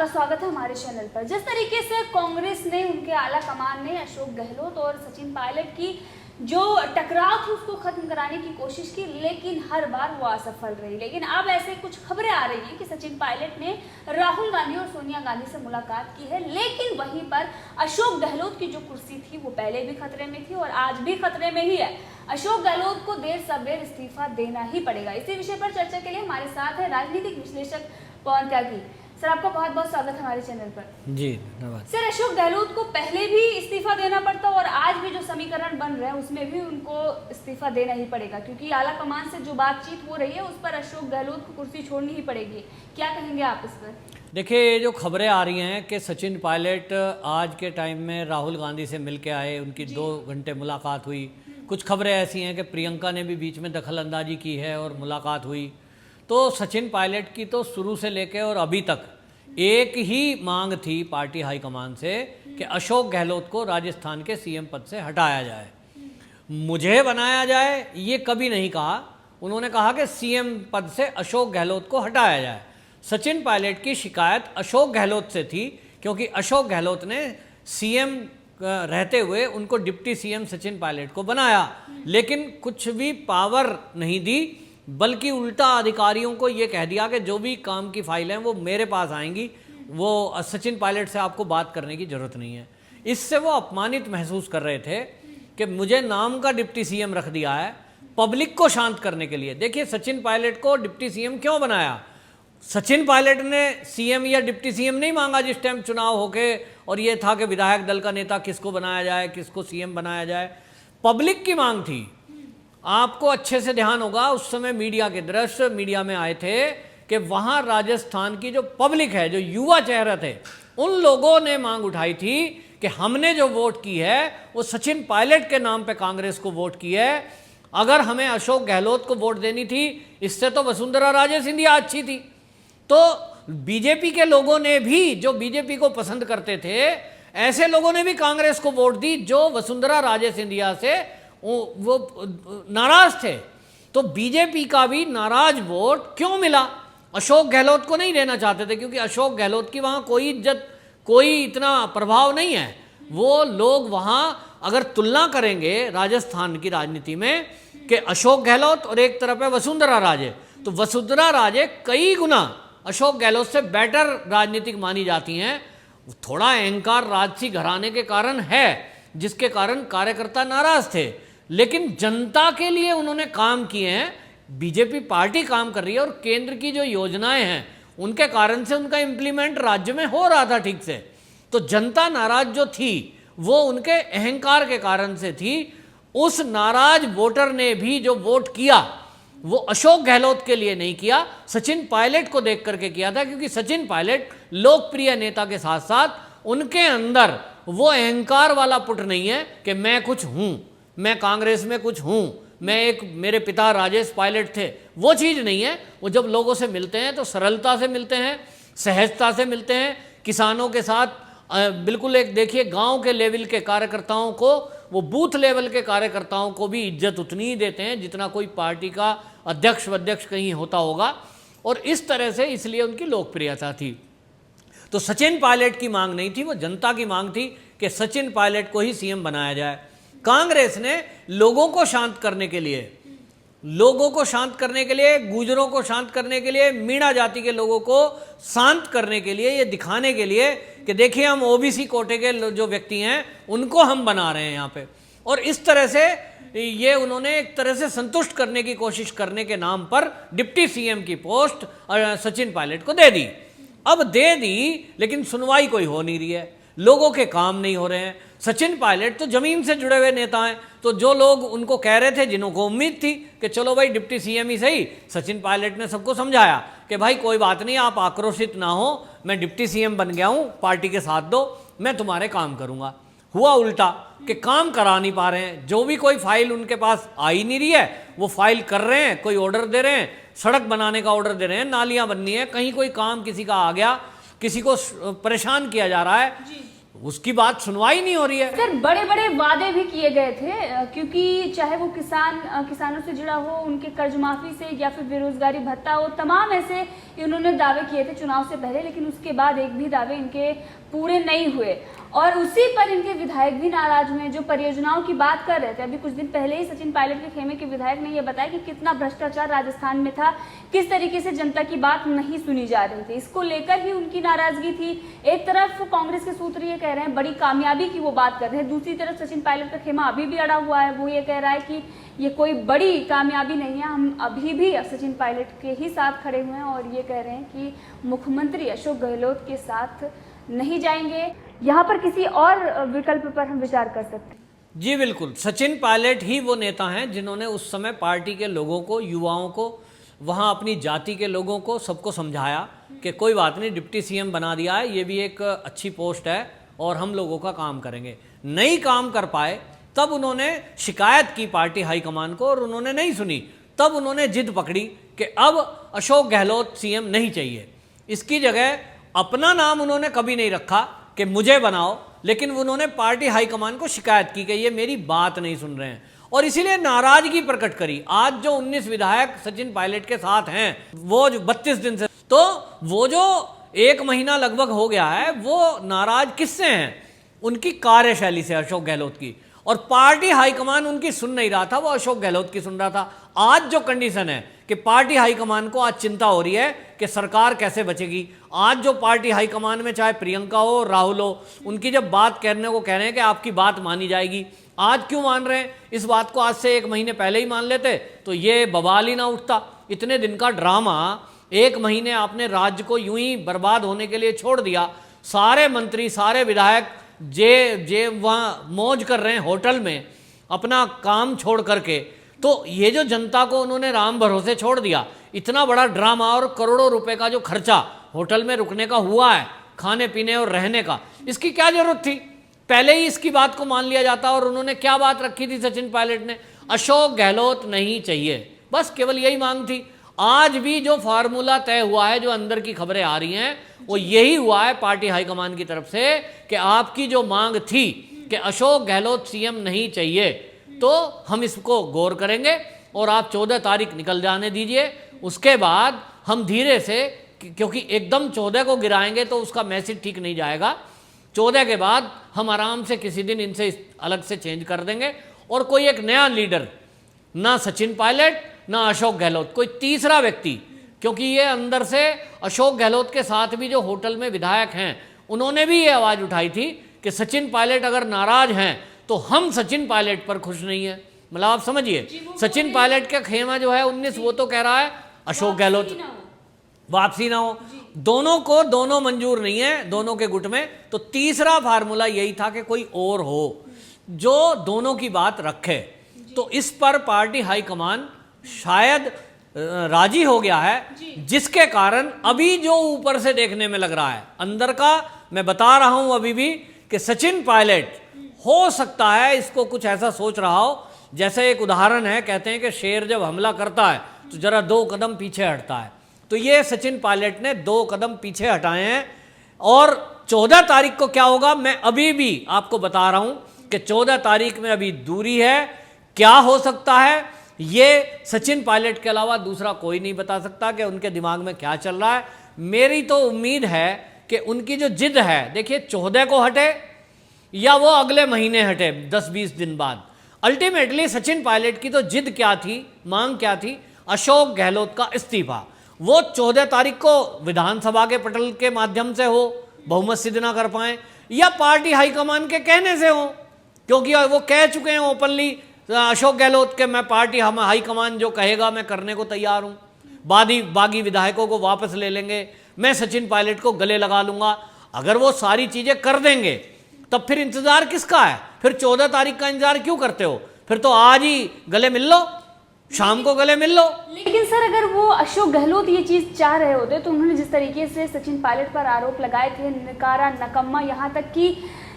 आपका स्वागत है हमारे चैनल पर। जिस तरीके से कांग्रेस ने, उनके आला कमान ने अशोक गहलोत और सचिन पायलट की जो टकराव थी उसको खत्म कराने की कोशिश की, लेकिन हर बार वो असफल रही। लेकिन अब ऐसे कुछ खबरें आ रही हैं कि सचिन पायलट ने राहुल गांधी और सोनिया गांधी से मुलाकात की है, लेकिन वहीं पर अशोक गहलोत की जो कुर्सी थी वो पहले भी खतरे में थी और आज भी खतरे में ही है। अशोक गहलोत को देर सबेर इस्तीफा देना ही पड़ेगा। इसी विषय पर चर्चा के लिए हमारे साथ है राजनीतिक विश्लेषक पवन त्यागी। सर, आपका बहुत बहुत स्वागत है हमारे चैनल पर। जी धन्यवाद। सर, अशोक गहलोत को पहले भी इस्तीफा देना पड़ता और आज भी जो समीकरण बन रहे हैं उसमें भी उनको इस्तीफा देना ही पड़ेगा, क्योंकि आला कमान से जो बातचीत हो रही है उस पर अशोक गहलोत को कुर्सी छोड़नी ही पड़ेगी। क्या कहेंगे आप इस पर? देखिए, ये जो खबरें आ रही हैं कि सचिन पायलट आज के टाइम में राहुल गांधी से मिल के आए, उनकी 2 घंटे मुलाकात हुई। कुछ खबरें ऐसी हैं कि प्रियंका ने भी बीच में दखल अंदाजी की है और मुलाकात हुई। तो सचिन पायलट की तो शुरू से लेकर और अभी तक एक ही मांग थी पार्टी हाईकमान से कि अशोक गहलोत को राजस्थान के सीएम पद से हटाया जाए, मुझे बनाया जाए, ये कभी नहीं कहा। उन्होंने कहा कि सीएम पद से अशोक गहलोत को हटाया जाए। सचिन पायलट की शिकायत अशोक गहलोत से थी, क्योंकि अशोक गहलोत ने सीएम रहते हुए उनको डिप्टी सीएम सचिन पायलट को बनाया, लेकिन कुछ भी पावर नहीं दी, बल्कि उल्टा अधिकारियों को ये कह दिया कि जो भी काम की फाइल हैं वो मेरे पास आएंगी, वो सचिन पायलट से आपको बात करने की ज़रूरत नहीं है। इससे वो अपमानित महसूस कर रहे थे कि मुझे नाम का डिप्टी सीएम रख दिया है पब्लिक को शांत करने के लिए। देखिए, सचिन पायलट को डिप्टी सीएम क्यों बनाया? सचिन पायलट ने सीएम या डिप्टी सीएम नहीं मांगा जिस टाइम चुनाव होके, और ये था कि विधायक दल का नेता किसको बनाया जाए, किसको सीएम बनाया जाए। पब्लिक की मांग थी। आपको अच्छे से ध्यान होगा, उस समय मीडिया के दृश्य मीडिया में आए थे कि वहां राजस्थान की जो पब्लिक है, जो युवा चेहरे थे, उन लोगों ने मांग उठाई थी कि हमने जो वोट की है वो सचिन पायलट के नाम पे कांग्रेस को वोट की है। अगर हमें अशोक गहलोत को वोट देनी थी, इससे तो वसुंधरा राजे सिंधिया अच्छी थी। तो बीजेपी के लोगों ने भी, जो बीजेपी को पसंद करते थे, ऐसे लोगों ने भी कांग्रेस को वोट दी जो वसुंधरा राजे सिंधिया से वो नाराज थे। तो बीजेपी का भी नाराज वोट क्यों मिला? अशोक गहलोत को नहीं देना चाहते थे, क्योंकि अशोक गहलोत की वहां कोई इज्जत, कोई इतना प्रभाव नहीं है। वो लोग वहां अगर तुलना करेंगे राजस्थान की राजनीति में कि अशोक गहलोत और एक तरफ है वसुंधरा राजे, तो वसुंधरा राजे कई गुना अशोक गहलोत से बेटर राजनीतिक मानी जाती हैं। थोड़ा अहंकार राजसी घराने के कारण है, जिसके कारण कार्यकर्ता नाराज थे, लेकिन जनता के लिए उन्होंने काम किए हैं। बीजेपी पार्टी काम कर रही है और केंद्र की जो योजनाएं हैं उनके कारण से उनका इंप्लीमेंट राज्य में हो रहा था ठीक से। तो जनता नाराज जो थी वो उनके अहंकार के कारण से थी। उस नाराज वोटर ने भी जो वोट किया वो अशोक गहलोत के लिए नहीं किया, सचिन पायलट को देख करके किया था, क्योंकि सचिन पायलट लोकप्रिय नेता के साथ साथ उनके अंदर वो अहंकार वाला पुट नहीं है कि मैं कुछ हूं, मैं कांग्रेस में कुछ हूं, मैं एक, मेरे पिता राजेश पायलट थे, वो चीज़ नहीं है। वो जब लोगों से मिलते हैं तो सरलता से मिलते हैं, सहजता से मिलते हैं, किसानों के साथ बिल्कुल एक, देखिए, गांव के लेवल के कार्यकर्ताओं को, वो बूथ लेवल के कार्यकर्ताओं को भी इज्जत उतनी ही देते हैं जितना कोई पार्टी का अध्यक्ष वध्यक्ष कहीं होता होगा, और इस तरह से इसलिए उनकी लोकप्रियता थी। तो सचिन पायलट की मांग नहीं थी, वो जनता की मांग थी कि सचिन पायलट को ही सीएम बनाया जाए। कांग्रेस ने लोगों को शांत करने के लिए, गुर्जरों को शांत करने के लिए, मीणा जाति के लोगों को शांत करने के लिए, ये दिखाने के लिए कि देखिए हम ओबीसी कोटे के जो व्यक्ति हैं उनको हम बना रहे हैं यहाँ पे, और इस तरह से ये उन्होंने एक तरह से संतुष्ट करने की कोशिश करने के नाम पर डिप्टी सीएम की पोस्ट सचिन पायलट को दे दी। अब दे दी, लेकिन सुनवाई कोई हो नहीं रही है, लोगों के काम नहीं हो रहे हैं। सचिन पायलट तो जमीन से जुड़े हुए नेता हैं, तो जो लोग उनको कह रहे थे, जिनको उम्मीद थी कि चलो भाई डिप्टी सीएम ही सही, सचिन पायलट ने सबको समझाया कि भाई कोई बात नहीं, आप आक्रोशित ना हो, मैं डिप्टी सीएम बन गया हूं, पार्टी के साथ दो, मैं तुम्हारे काम करूंगा। हुआ उल्टा कि काम करा नहीं पा रहे हैं। जो भी कोई फाइल उनके पास आ ही नहीं रही है, वो फाइल कर रहे हैं, कोई ऑर्डर दे रहे हैं, सड़क बनाने का ऑर्डर दे रहे हैं, नालियां बननी है, कहीं कोई काम किसी का आ गया, किसी को परेशान किया जा रहा है, उसकी बात सुनवाई नहीं हो रही है। सर बड़े बड़े वादे भी किए गए थे, क्योंकि चाहे वो किसानों से जुड़ा हो, उनके कर्ज माफी से, या फिर बेरोजगारी भत्ता हो, तमाम ऐसे इन्होंने दावे किए थे चुनाव से पहले, लेकिन उसके बाद एक भी दावे इनके पूरे नहीं हुए और उसी पर इनके विधायक भी नाराज हुए जो परियोजनाओं की बात कर रहे थे। अभी कुछ दिन पहले ही सचिन पायलट के खेमे के विधायक ने यह बताया कि कितना भ्रष्टाचार राजस्थान में था, किस तरीके से जनता की बात नहीं सुनी जा रही थी, इसको लेकर ही उनकी नाराजगी थी। एक तरफ कांग्रेस के सूत्र ये कह रहे हैं बड़ी कामयाबी की वो बात कर रहे हैं, दूसरी तरफ सचिन पायलट का खेमा अभी भी अड़ा हुआ है, वो ये कह रहा है कि ये कोई बड़ी कामयाबी नहीं है, हम अभी भी सचिन पायलट के ही साथ खड़े हुए हैं और ये कह रहे हैं कि मुख्यमंत्री अशोक गहलोत के साथ नहीं जाएंगे। यहाँ पर किसी और विकल्प पर हम विचार कर सकते हैं। जी बिल्कुल, सचिन पायलट ही वो नेता हैं जिन्होंने उस समय पार्टी के लोगों को, युवाओं को, वहाँ अपनी जाति के लोगों को, सबको समझाया कि कोई बात नहीं, डिप्टी सीएम बना दिया है, ये भी एक अच्छी पोस्ट है और हम लोगों का काम करेंगे। नहीं काम कर पाए तब उन्होंने शिकायत की पार्टी हाईकमान को और उन्होंने नहीं सुनी। तब उन्होंने जिद पकड़ी कि अब अशोक गहलोत सीएम नहीं चाहिए। इसकी जगह अपना नाम उन्होंने कभी नहीं रखा कि मुझे बनाओ, लेकिन उन्होंने पार्टी हाईकमान को शिकायत की कि ये मेरी बात नहीं सुन रहे हैं और इसीलिए नाराजगी प्रकट करी। आज जो 19 विधायक सचिन पायलट के साथ हैं, वो जो 32 दिन से, तो वो जो 1 महीना लगभग हो गया है, वो नाराज किससे हैं? उनकी कार्यशैली से, अशोक गहलोत की। और पार्टी हाईकमान उनकी सुन नहीं रहा था, वो अशोक गहलोत की सुन रहा था। आज जो कंडीशन है कि पार्टी हाईकमान को आज चिंता हो रही है कि सरकार कैसे बचेगी। आज जो पार्टी हाईकमान में चाहे प्रियंका हो, राहुल हो, उनकी जब बात करने को कह रहे हैं कि आपकी बात मानी जाएगी, आज क्यों मान रहे हैं? इस बात को आज से 1 महीने पहले ही मान लेते तो ये बवाल ही ना उठता। इतने दिन का ड्रामा, 1 महीने आपने राज्य को यूं ही बर्बाद होने के लिए छोड़ दिया। सारे मंत्री, सारे विधायक जे वहाँ मौज कर रहे हैं होटल में अपना काम छोड़ करके, तो ये जो जनता को उन्होंने राम भरोसे छोड़ दिया, इतना बड़ा ड्रामा और करोड़ों रुपए का जो खर्चा होटल में रुकने का हुआ है, खाने पीने और रहने का, इसकी क्या जरूरत थी? पहले ही इसकी बात को मान लिया जाता। और उन्होंने क्या बात रखी थी सचिन पायलट ने? अशोक गहलोत नहीं चाहिए, बस केवल यही मांग थी। आज भी जो फार्मूला तय हुआ है, जो अंदर की खबरें आ रही हैं, वो यही हुआ है पार्टी हाईकमान की तरफ से कि आपकी जो मांग थी कि अशोक गहलोत सीएम नहीं चाहिए, तो हम इसको गौर करेंगे और आप 14 तारीख निकल जाने दीजिए। उसके बाद हम धीरे से, क्योंकि एकदम 14 को गिराएंगे तो उसका मैसेज ठीक नहीं जाएगा, 14 के बाद हम आराम से किसी दिन इनसे अलग से चेंज कर देंगे और कोई एक नया लीडर, ना सचिन पायलट ना अशोक गहलोत, कोई तीसरा व्यक्ति, क्योंकि ये अंदर से अशोक गहलोत के साथ भी जो होटल में विधायक हैं, उन्होंने भी ये आवाज़ उठाई थी कि सचिन पायलट अगर नाराज हैं तो हम सचिन पायलट पर खुश नहीं है। मतलब आप समझिए, सचिन पायलट का खेमा जो है 19, वो तो कह रहा है अशोक गहलोत वापसी ना हो। दोनों को दोनों मंजूर नहीं है, दोनों के गुट में। तो तीसरा फार्मूला यही था कि कोई और हो जो दोनों की बात रखे। तो इस पर पार्टी हाईकमान शायद राजी हो गया है, जिसके कारण अभी जो ऊपर से देखने में लग रहा है, अंदर का मैं बता रहा हूं अभी भी, कि सचिन पायलट हो सकता है इसको कुछ ऐसा सोच रहा हो, जैसे एक उदाहरण है, कहते हैं कि शेर जब हमला करता है तो जरा 2 कदम पीछे हटता है। तो ये सचिन पायलट ने 2 कदम पीछे हटाए हैं। और 14 तारीख को क्या होगा, मैं अभी भी आपको बता रहा हूं कि 14 तारीख में अभी दूरी है। क्या हो सकता है ये सचिन पायलट के अलावा दूसरा कोई नहीं बता सकता कि उनके दिमाग में क्या चल रहा है। मेरी तो उम्मीद है कि उनकी जो जिद है, देखिए 14 को हटे या वो अगले महीने हटे 10-20 दिन बाद, अल्टीमेटली सचिन पायलट की तो जिद क्या थी, मांग क्या थी? अशोक गहलोत का इस्तीफा। वो 14 तारीख को विधानसभा के पटल के माध्यम से हो, बहुमत सिद्ध ना कर पाए, या पार्टी हाईकमान के कहने से हो, क्योंकि वो कह चुके हैं ओपनली अशोक गहलोत के मैं पार्टी हम हाईकमान जो कहेगा मैं करने को तैयार हूँ, बागी विधायकों को वापस ले लेंगे, मैं सचिन पायलट को गले लगा लूंगा। अगर वो सारी चीजें कर देंगे तब फिर इंतजार किसका है? फिर 14 तारीख का इंतजार क्यों करते हो? फिर तो आज ही गले मिल लो, शाम को गले मिल लो। लेकिन सर अगर वो अशोक गहलोत ये चीज चाह रहे होते तो उन्होंने जिस तरीके से सचिन पायलट पर आरोप लगाए थे, नकारा, नकम्मा, यहाँ तक कि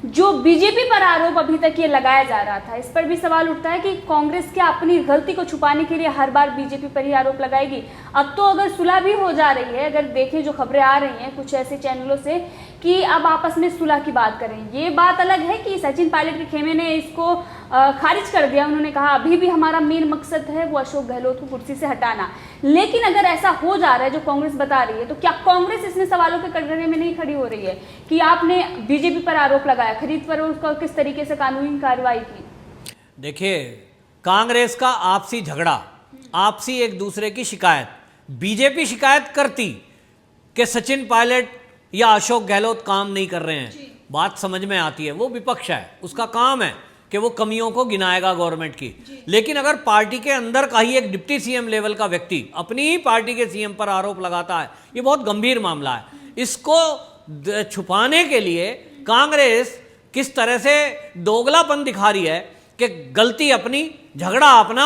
जो बीजेपी पर आरोप अभी तक ये लगाया जा रहा था, इस पर भी सवाल उठता है कि कांग्रेस क्या अपनी गलती को छुपाने के लिए हर बार बीजेपी पर ही आरोप लगाएगी? अब तो अगर सुलह भी हो जा रही है, अगर देखें जो खबरें आ रही हैं कुछ ऐसे चैनलों से कि अब आपस में सुलह की बात करें। ये बात अलग है कि सचिन पायलट के खेमे ने इसको खारिज कर दिया। उन्होंने कहा अभी भी हमारा मेन मकसद है वो अशोक गहलोत को कुर्सी से हटाना। लेकिन अगर ऐसा हो जा रहा है जो कांग्रेस बता रही है, तो क्या कांग्रेस इसमें सवालों के कटघरे में नहीं खड़ी हो रही है कि आपने बीजेपी पर आरोप लगाया, खरीद पर उसका किस तरीके से कानूनी कार्रवाई की? देखिए, कांग्रेस का आपसी झगड़ा, आपसी एक दूसरे की शिकायत, बीजेपी शिकायत करती कि सचिन पायलट या अशोक गहलोत काम नहीं कर रहे हैं, बात समझ में आती है। वो विपक्ष है, उसका काम है कि वो कमियों को गिनाएगा गवर्नमेंट की। लेकिन अगर पार्टी के अंदर का ही एक डिप्टी सीएम लेवल का व्यक्ति अपनी ही पार्टी के सीएम पर आरोप लगाता है, ये बहुत गंभीर मामला है। इसको छुपाने के लिए कांग्रेस किस तरह से दोगलापन दिखा रही है कि गलती अपनी, झगड़ा अपना,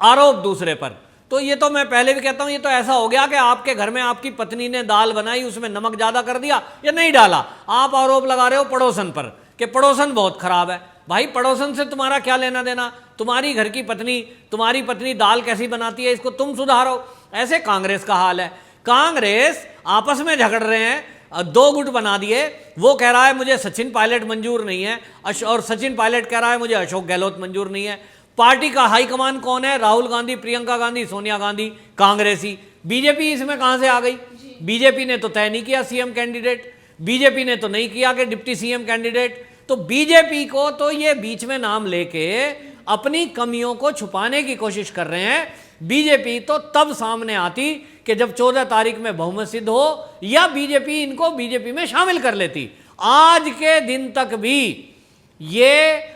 आरोप दूसरे पर। तो ये तो मैं पहले भी कहता हूं, ये तो ऐसा हो गया कि आपके घर में आपकी पत्नी ने दाल बनाई, उसमें नमक ज्यादा कर दिया या नहीं डाला, आप आरोप लगा रहे हो पड़ोसन पर कि पड़ोसन बहुत खराब है। भाई, पड़ोसन से तुम्हारा क्या लेना देना? तुम्हारी घर की पत्नी, तुम्हारी पत्नी दाल कैसी बनाती है, इसको तुम सुधारो। ऐसे कांग्रेस का हाल है। कांग्रेस आपस में झगड़ रहे हैं, दो गुट बना दिए। वो कह रहा है मुझे सचिन पायलट मंजूर नहीं है, और सचिन पायलट कह रहा है मुझे अशोक गहलोत मंजूर नहीं है। पार्टी का हाईकमान कौन है? राहुल गांधी, प्रियंका गांधी, सोनिया गांधी, कांग्रेसी। बीजेपी इसमें कहां से आ गई? बीजेपी ने तो तय नहीं किया सीएम कैंडिडेट, बीजेपी ने तो नहीं किया कि डिप्टी सीएम कैंडिडेट। तो बीजेपी को तो ये बीच में नाम लेके अपनी कमियों को छुपाने की कोशिश कर रहे हैं। बीजेपी तो तब सामने आती कि जब 14 तारीख में बहुमत सिद्ध हो या बीजेपी इनको बीजेपी में शामिल कर लेती। आज के दिन तक भी ये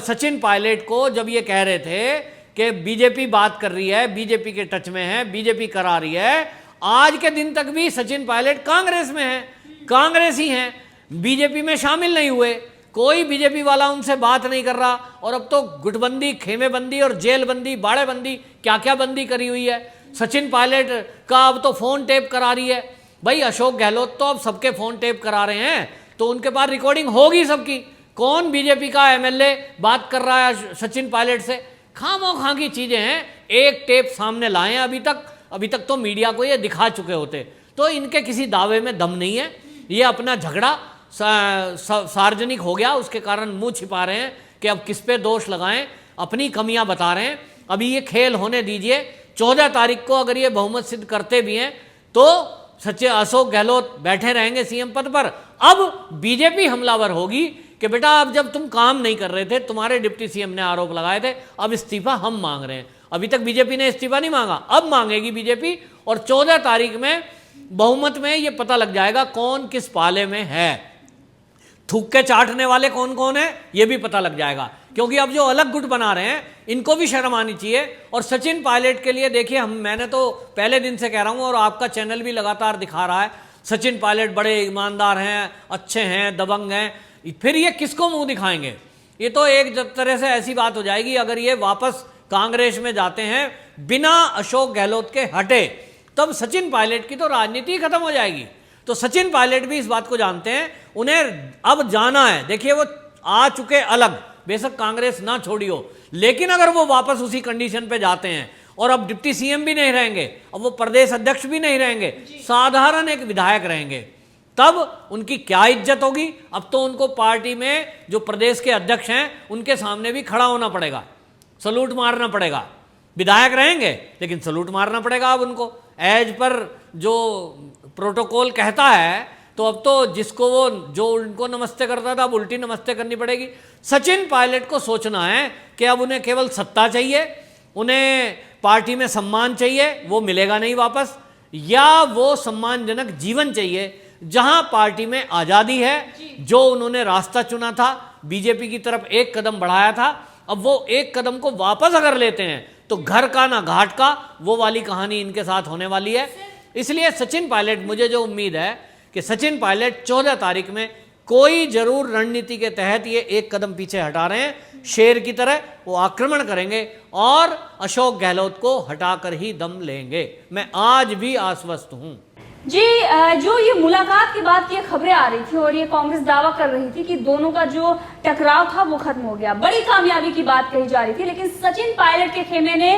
सचिन पायलट को जब ये कह रहे थे कि बीजेपी बात कर रही है, बीजेपी के टच में है, बीजेपी करा रही है, आज के दिन तक भी सचिन पायलट कांग्रेस में है, कांग्रेसी हैं, बीजेपी में शामिल नहीं हुए। कोई बीजेपी वाला उनसे बात नहीं कर रहा। और अब तो गुटबंदी, खेमेबंदी और जेल बंदी, बाड़े बंदी, क्या क्या बंदी करी हुई है। सचिन पायलट का अब तो फोन टेप करा रही है। भाई, अशोक गहलोत तो अब सबके फोन टेप करा रहे हैं, तो उनके पास रिकॉर्डिंग होगी सबकी। कौन बीजेपी का एमएलए बात कर रहा है सचिन पायलट से? खामोखा की चीजें हैं। एक टेप सामने लाए अभी तक तो मीडिया को ये दिखा चुके होते। तो इनके किसी दावे में दम नहीं है। ये अपना झगड़ा सार्वजनिक हो गया, उसके कारण मुंह छिपा रहे हैं कि अब किस पे दोष लगाएं, अपनी कमियां बता रहे हैं। अभी ये खेल होने दीजिए। 14 तारीख को अगर ये बहुमत सिद्ध करते भी हैं तो सचिन अशोक गहलोत बैठे रहेंगे सीएम पद पर। अब बीजेपी हमलावर होगी कि बेटा अब जब तुम काम नहीं कर रहे थे, तुम्हारे डिप्टी सीएम ने आरोप लगाए थे, अब इस्तीफा हम मांग रहे हैं। अभी तक बीजेपी ने इस्तीफा नहीं मांगा, अब मांगेगी बीजेपी। और 14 तारीख में बहुमत में ये पता लग जाएगा कौन किस पाले में है। थूक के चाटने वाले कौन कौन है ये भी पता लग जाएगा। क्योंकि अब जो अलग गुट बना रहे हैं इनको भी शर्म आनी चाहिए। और सचिन पायलट के लिए देखिए, मैंने तो पहले दिन से कह रहा हूं और आपका चैनल भी लगातार दिखा रहा है, सचिन पायलट बड़े ईमानदार हैं, अच्छे हैं, दबंग हैं। फिर ये किसको मुंह दिखाएंगे? ये तो एक तरह से ऐसी बात हो जाएगी, अगर ये वापस कांग्रेस में जाते हैं बिना अशोक गहलोत के हटे, तब सचिन पायलट की तो राजनीति खत्म हो जाएगी। तो सचिन पायलट भी इस बात को जानते हैं, उन्हें अब जाना है। देखिए, वो आ चुके अलग, बेशक कांग्रेस ना छोड़ी हो, लेकिन अगर वो वापस उसी कंडीशन पे जाते हैं और अब डिप्टी सीएम भी नहीं रहेंगे, अब वो प्रदेश अध्यक्ष भी नहीं रहेंगे, साधारण एक विधायक रहेंगे, तब उनकी क्या इज्जत होगी? अब तो उनको पार्टी में जो प्रदेश के अध्यक्ष हैं उनके सामने भी खड़ा होना पड़ेगा, सलूट मारना पड़ेगा। विधायक रहेंगे लेकिन सलूट मारना पड़ेगा अब उनको, एज पर जो प्रोटोकॉल कहता है। तो अब तो जिसको वो जो उनको नमस्ते करता था अब उल्टी नमस्ते करनी पड़ेगी। सचिन पायलट को सोचना है कि अब उन्हें केवल सत्ता चाहिए, उन्हें पार्टी में सम्मान चाहिए, वो मिलेगा नहीं वापस, या वो सम्मानजनक जीवन चाहिए जहां पार्टी में आज़ादी है। जो उन्होंने रास्ता चुना था, बीजेपी की तरफ एक कदम बढ़ाया था, अब वो एक कदम को वापस अगर लेते हैं तो घर का ना घाट का, वो वाली कहानी इनके साथ होने वाली है। इसलिए सचिन पायलट, मुझे जो उम्मीद है कि सचिन पायलट 14 तारीख में कोई जरूर रणनीति के तहत ये एक कदम पीछे हटा रहे हैं, शेर की तरह वो आक्रमण करेंगे और अशोक गहलोत को हटाकर ही दम लेंगे। मैं आज भी आश्वस्त हूं। जी, जो ये मुलाकात की बात की खबरें आ रही थी और ये कांग्रेस दावा कर रही थी कि दोनों का जो टकराव था वो खत्म हो गया, बड़ी कामयाबी की बात कही जा रही थी, लेकिन सचिन पायलट के खेमे ने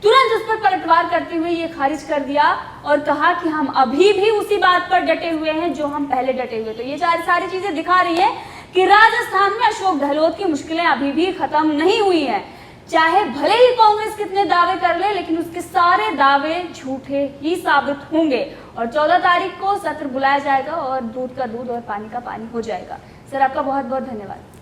तुरंत उस पर पलटवार करते हुए ये खारिज कर दिया और कहा कि हम अभी भी उसी बात पर डटे हुए हैं जो हम पहले डटे हुए। तो ये सारी चीजें दिखा रही है कि राजस्थान में अशोक गहलोत की मुश्किलें अभी भी खत्म नहीं हुई हैं। चाहे भले ही कांग्रेस कितने दावे कर ले, लेकिन उसके सारे दावे झूठे ही साबित होंगे और 14 तारीख को सत्र बुलाया जाएगा और दूध का दूध और पानी का पानी हो जाएगा। सर, आपका बहुत बहुत धन्यवाद।